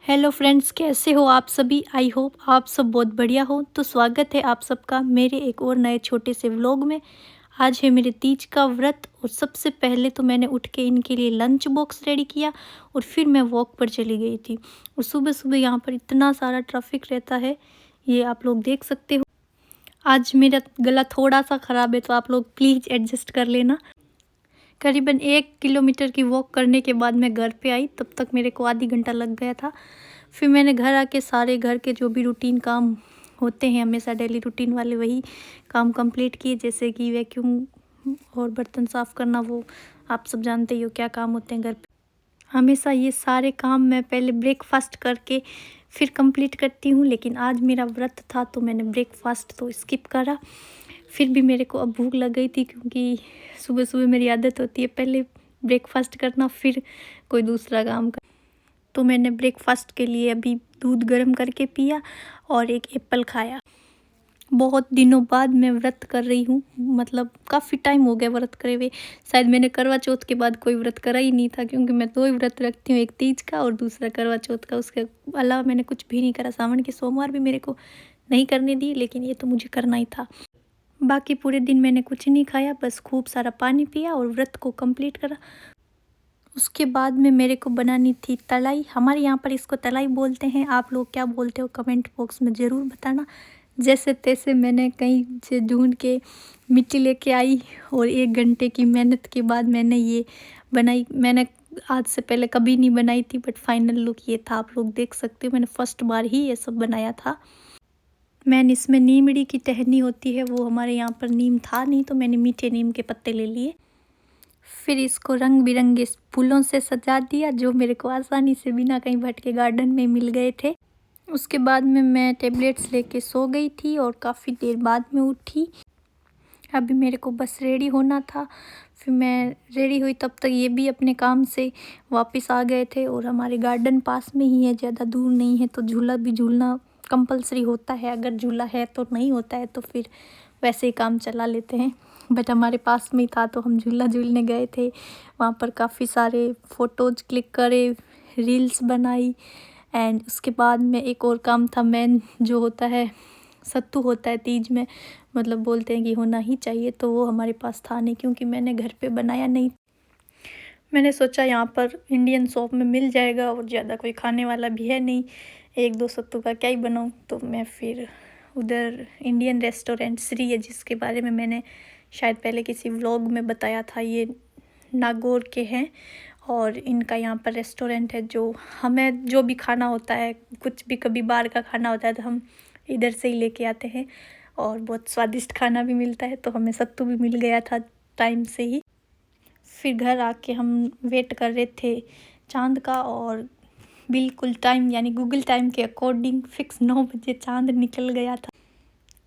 Hello friends, कैसे हो आप सभी। आई होप आप सब बहुत बढ़िया हो। तो स्वागत है आप सबका मेरे एक और नए छोटे से व्लॉग में। आज है मेरे तीज का व्रत और सबसे पहले तो मैंने उठ के इनके लिए लंच बॉक्स रेडी किया और फिर मैं वॉक पर चली गई थी। और सुबह सुबह यहाँ पर इतना सारा ट्रैफिक रहता है, ये आप लोग देख सकते हो। आज मेरा गला थोड़ा सा ख़राब है तो आप लोग प्लीज़ एडजस्ट कर लेना। करीबन 1 किलोमीटर की वॉक करने के बाद मैं घर पे आई, तब तक मेरे को आधी घंटा लग गया था। फिर मैंने घर आके सारे घर के जो भी रूटीन काम होते हैं हमेशा डेली रूटीन वाले, वही काम कंप्लीट किए, जैसे कि वैक्यूम और बर्तन साफ़ करना। वो आप सब जानते ही हो क्या काम होते हैं घर पे। हमेशा ये सारे काम मैं पहले ब्रेकफास्ट करके फिर कंप्लीट करती हूँ, लेकिन आज मेरा व्रत था तो मैंने ब्रेकफास्ट तो स्किप करा। फिर भी मेरे को अब भूख लग गई थी, क्योंकि सुबह सुबह मेरी आदत होती है पहले ब्रेकफास्ट करना फिर कोई दूसरा काम कर। तो मैंने ब्रेकफास्ट के लिए अभी दूध गर्म करके पिया और एक एप्पल खाया। बहुत दिनों बाद मैं व्रत कर रही हूँ, मतलब काफ़ी टाइम हो गया व्रत करे हुए। शायद मैंने करवा चौथ के बाद कोई व्रत करा ही नहीं था, क्योंकि मैं 2 ही व्रत रखती हूँ, एक तीज का और दूसरा करवा चौथ का। उसके अलावा मैंने कुछ भी नहीं करा। सावन के सोमवार भी मेरे को नहीं करने दिए, लेकिन ये तो मुझे करना ही था। बाकी पूरे दिन मैंने कुछ नहीं खाया, बस खूब सारा पानी पिया और व्रत को कंप्लीट करा। उसके बाद में मेरे को बनानी थी तलाई। हमारे यहाँ पर इसको तलाई बोलते हैं, आप लोग क्या बोलते हो कमेंट बॉक्स में ज़रूर बताना। जैसे तैसे मैंने कहीं से ढूंढ के मिट्टी लेके आई और 1 घंटे की मेहनत के बाद मैंने ये बनाई। मैंने आज से पहले कभी नहीं बनाई थी, बट फाइनल लुक ये था, आप लोग देख सकते हो। मैंने फर्स्ट बार ही ये सब बनाया था। मैंने इसमें नीमड़ी की टहनी होती है, वो हमारे यहाँ पर नीम था नहीं, तो मैंने मीठे नीम के पत्ते ले लिए। फिर इसको रंग बिरंगे फूलों से सजा दिया, जो मेरे को आसानी से बिना कहीं भटके गार्डन में मिल गए थे। उसके बाद में मैं टेबलेट्स लेके सो गई थी और काफ़ी देर बाद में उठी। अभी मेरे को बस रेडी होना था। फिर मैं रेडी हुई, तब तक ये भी अपने काम से वापस आ गए थे। और हमारे गार्डन पास में ही है, ज़्यादा दूर नहीं है, तो झूला भी झूलना कंपलसरी होता है। अगर झूला है तो, नहीं होता है तो फिर वैसे ही काम चला लेते हैं। बट हमारे पास में ही था तो हम झूला झूलने गए थे। वहाँ पर काफ़ी सारे फ़ोटोज़ क्लिक करे, रील्स बनाई। एंड उसके बाद में एक और काम था, मेन जो होता है, सत्तू होता है तीज में, मतलब बोलते हैं कि होना ही चाहिए, तो वो हमारे पास था नहीं, क्योंकि मैंने घर पे बनाया नहीं। मैंने सोचा यहाँ पर इंडियन शॉप में मिल जाएगा और ज़्यादा कोई खाने वाला भी है नहीं, 1-2 सत्तू का क्या ही बनाऊँ। तो मैं फिर उधर इंडियन रेस्टोरेंट श्री है, जिसके बारे में मैंने शायद पहले किसी व्लॉग में बताया था, ये नागौर के हैं। और इनका यहाँ पर रेस्टोरेंट है, जो हमें जो भी खाना होता है, कुछ भी कभी बाहर का खाना होता है तो हम इधर से ही लेके आते हैं। और बहुत स्वादिष्ट खाना भी मिलता है, तो हमें सत्तू भी मिल गया था टाइम से ही। फिर घर आके हम वेट कर रहे थे चाँद का, और बिल्कुल टाइम यानी गूगल टाइम के अकॉर्डिंग फिक्स 9 बजे चाँद निकल गया था।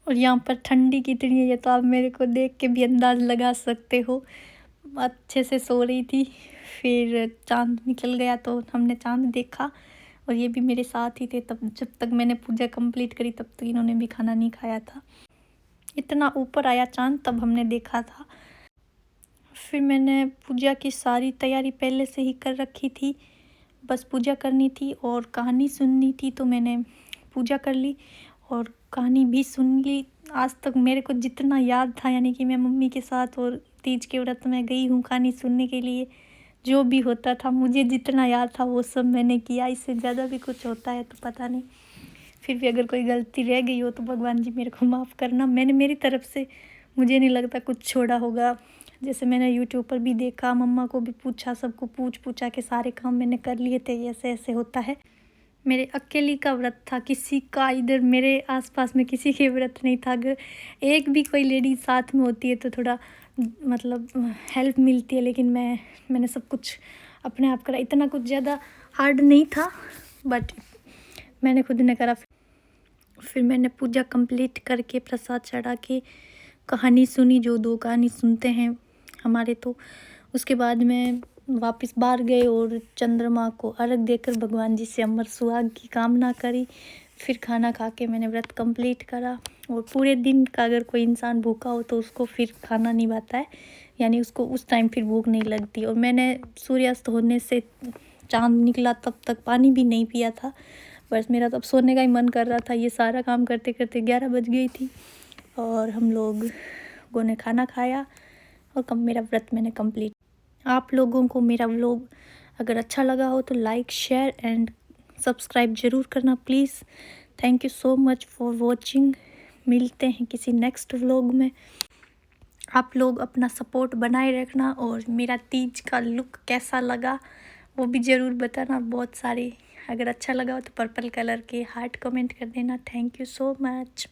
और यहाँ पर ठंडी कितनी है ये तो आप मेरे को देख के भी अंदाज़ लगा सकते हो। अच्छे से सो रही थी, फिर चाँद निकल गया तो हमने चाँद देखा। और ये भी मेरे साथ ही थे, तब जब तक मैंने पूजा कंप्लीट करी तब तक इन्होंने भी खाना नहीं खाया था। इतना ऊपर आया चाँद तब हमने देखा था। फिर मैंने पूजा की सारी तैयारी पहले से ही कर रखी थी, बस पूजा करनी थी और कहानी सुननी थी, तो मैंने पूजा कर ली और कहानी भी सुन ली। आज तक मेरे को जितना याद था, यानी कि मैं मम्मी के साथ और तीज के व्रत में गई हूँ कहानी सुनने के लिए, जो भी होता था मुझे जितना याद था वो सब मैंने किया। इससे ज़्यादा भी कुछ होता है तो पता नहीं। फिर भी अगर कोई गलती रह गई हो तो भगवान जी मेरे को माफ़ करना। मैंने मेरी तरफ से, मुझे नहीं लगता कुछ छोड़ा होगा। जैसे मैंने यूट्यूब पर भी देखा, मम्मा को भी पूछा, सबको पूछा के सारे काम मैंने कर लिए थे। ऐसे ऐसे होता है। मेरे अकेली का व्रत था, किसी का इधर मेरे आसपास में किसी के व्रत नहीं था। अगर एक भी कोई लेडी साथ में होती है तो थोड़ा मतलब हेल्प मिलती है, लेकिन मैंने सब कुछ अपने आप करा। इतना कुछ ज़्यादा हार्ड नहीं था, बट मैंने खुद ने करा। फिर मैंने पूजा कंप्लीट करके प्रसाद चढ़ा के कहानी सुनी, जो 2 कहानी सुनते हैं हमारे तो। उसके बाद मैं वापस बाहर गए और चंद्रमा को अर्घ देकर भगवान जी से अमर सुहाग की कामना करी। फिर खाना खा के मैंने व्रत कंप्लीट करा। और पूरे दिन का अगर कोई इंसान भूखा हो तो उसको फिर खाना नहीं भाता है, यानी उसको उस टाइम फिर भूख नहीं लगती। और मैंने सूर्यास्त होने से चाँद निकला तब तक पानी भी नहीं पिया था। बस मेरा तब सोने का ही मन कर रहा था। ये सारा काम करते करते 11 बज गई थी और हम लोगों ने खाना खाया और मेरा व्रत मैंने कंप्लीट। आप लोगों को मेरा व्लॉग अगर अच्छा लगा हो तो लाइक, शेयर एंड सब्सक्राइब ज़रूर करना please. Thank you so much for watching. मिलते हैं किसी नेक्स्ट व्लॉग में। आप लोग अपना सपोर्ट बनाए रखना और मेरा तीज का लुक कैसा लगा वो भी ज़रूर बताना। बहुत सारे अगर अच्छा लगा हो तो पर्पल कलर के हार्ट कमेंट कर देना। Thank you so much.